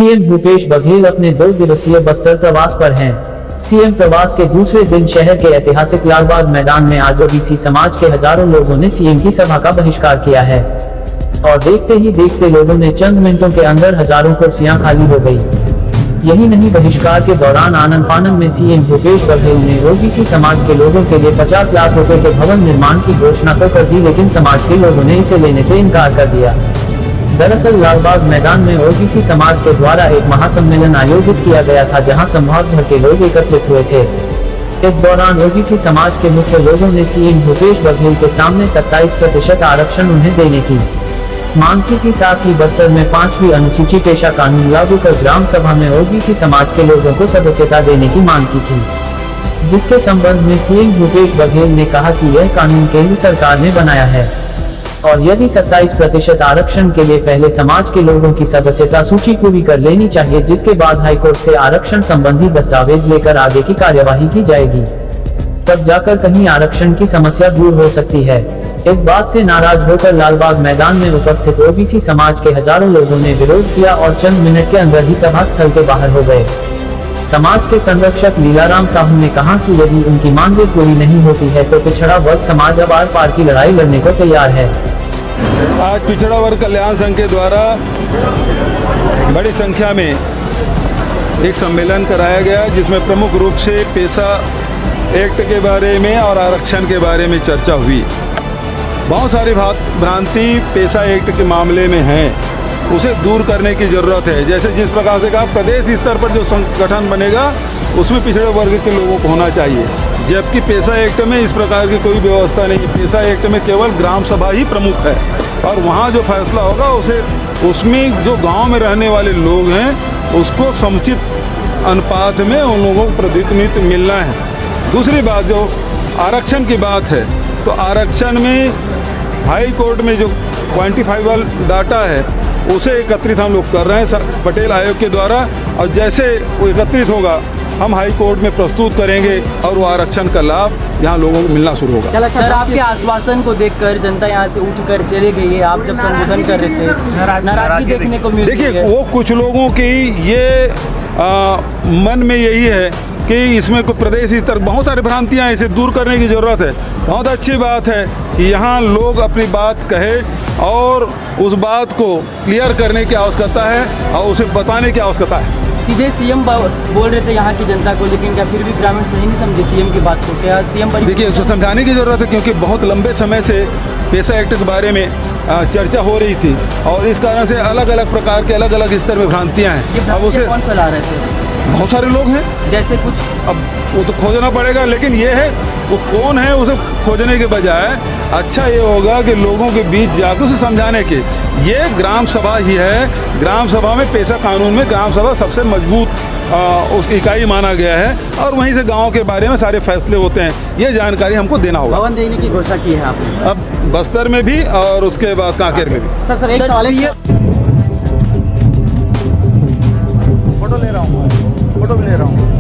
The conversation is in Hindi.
सीएम भूपेश बघेल अपने 2 दिवसीय बस्तर प्रवास पर हैं। सीएम प्रवास के दूसरे दिन शहर के ऐतिहासिक लालबाग मैदान में आज ओबीसी समाज के हजारों लोगों ने सीएम की सभा का बहिष्कार किया है और देखते ही देखते लोगों ने चंद मिनटों के अंदर हजारों कुर्सियां खाली हो गई। यही नहीं, बहिष्कार के दौरान आनंद फानंद में सीएम भूपेश बघेल ने ओबीसी समाज के लोगों के लिए 50 लाख रुपए के भवन निर्माण की घोषणा तो कर दी, लेकिन समाज के लोगों ने इसे लेने से इनकार कर दिया। दरअसल लालबाग मैदान में ओबीसी समाज के द्वारा एक महासम्मेलन आयोजित किया गया था, जहां संभाग भर के लोग एकत्रित हुए थे। इस दौरान ओबीसी समाज के मुख्य लोगों ने सीएम भूपेश बघेल के सामने 27% आरक्षण उन्हें देने की मांग की थी। साथ ही बस्तर में 5वीं अनुसूची पेशा कानून लागू कर ग्राम सभा में ओबीसी समाज के लोगों को सदस्यता देने की मांग की थी, जिसके संबंध में सीएम भूपेश बघेल ने कहा कि यह कानून केंद्र सरकार ने बनाया है और यदि 27% आरक्षण के लिए पहले समाज के लोगों की सदस्यता सूची पूरी कर लेनी चाहिए, जिसके बाद हाईकोर्ट से आरक्षण संबंधी दस्तावेज लेकर आगे की कार्यवाही की जाएगी, तब जाकर कहीं आरक्षण की समस्या दूर हो सकती है। इस बात से नाराज होकर लालबाग मैदान में उपस्थित ओबीसी समाज के हजारों लोगों ने विरोध किया और चंद मिनट के अंदर ही सभा स्थल के बाहर हो गए। समाज के संरक्षक लीलाराम साहू ने कहा कि यदि उनकी मांगें पूरी नहीं होती है तो पिछड़ा वर्ग समाज अब आर पार की लड़ाई लड़ने को तैयार है। आज पिछड़ा वर्ग कल्याण संघ के द्वारा बड़ी संख्या में एक सम्मेलन कराया गया, जिसमें प्रमुख रूप से पेशा एक्ट के बारे में और आरक्षण के बारे में चर्चा हुई। बहुत सारी भ्रांति पेशा एक्ट के मामले में है, उसे दूर करने की ज़रूरत है। जैसे जिस प्रकार से कहा, प्रदेश स्तर पर जो संगठन बनेगा उसमें पिछड़े वर्ग के लोगों को होना चाहिए, जबकि पेशा एक्ट में इस प्रकार की कोई व्यवस्था नहीं। पेशा एक्ट में केवल ग्राम सभा ही प्रमुख है और वहाँ जो फैसला होगा उसमें जो गांव में रहने वाले लोग हैं उसको समुचित अनुपात में उन लोगों को प्रतिनिधित्व मिलना है। दूसरी बात, जो आरक्षण की बात है, तो आरक्षण में हाई कोर्ट में जो क्वांटिफाइबल डाटा है उसे एकत्रित हम लोग कर रहे हैं पटेल आयोग के द्वारा, और जैसे वो एकत्रित होगा हम हाई कोर्ट में प्रस्तुत करेंगे और वो आरक्षण का लाभ यहाँ लोगों को मिलना शुरू होगा। सर, आपके आश्वासन को देखकर जनता यहाँ से उठकर चले गई है। आप जब संबोधन कर रहे थे नाराजगी देखने को मिल रही है। देखिए, वो कुछ लोगों की ये मन में यही है कि इसमें कोई प्रदेश स्तर बहुत सारी भ्रांतियाँ हैं, इसे दूर करने की ज़रूरत है। बहुत अच्छी बात है कि यहाँ लोग अपनी बात कहे और उस बात को क्लियर करने की आवश्यकता है और उसे बताने की आवश्यकता है। सीधे सीएम बोल रहे थे यहाँ की जनता को, लेकिन क्या फिर भी ग्रामीण सही नहीं समझे सीएम की बात को? क्या सीएम पर देखिए, उसको समझाने की ज़रूरत है, क्योंकि बहुत लंबे समय से पेशा एक्ट के बारे में चर्चा हो रही थी और इस कारण से अलग अलग प्रकार के अलग अलग स्तर में भ्रांतियाँ हैं। अब उसे कौन फैला रहे थे? बहुत सारे लोग हैं, जैसे कुछ अब वो तो खोजना पड़ेगा, लेकिन ये है वो कौन है उसे खोजने के बजाय अच्छा ये होगा कि लोगों के बीच जाकर उसे समझाने के। ये ग्राम सभा ही है। ग्राम सभा में पेशा कानून में ग्राम सभा सबसे मजबूत उसकी इकाई माना गया है और वहीं से गांव के बारे में सारे फैसले होते हैं। ये जानकारी हमको देना होगा। भवन देने की घोषणा की है आपने? अब बस्तर में भी और उसके बाद कांकेर में भी। सर एक सवाल है, फोटो ले रहा हूँ।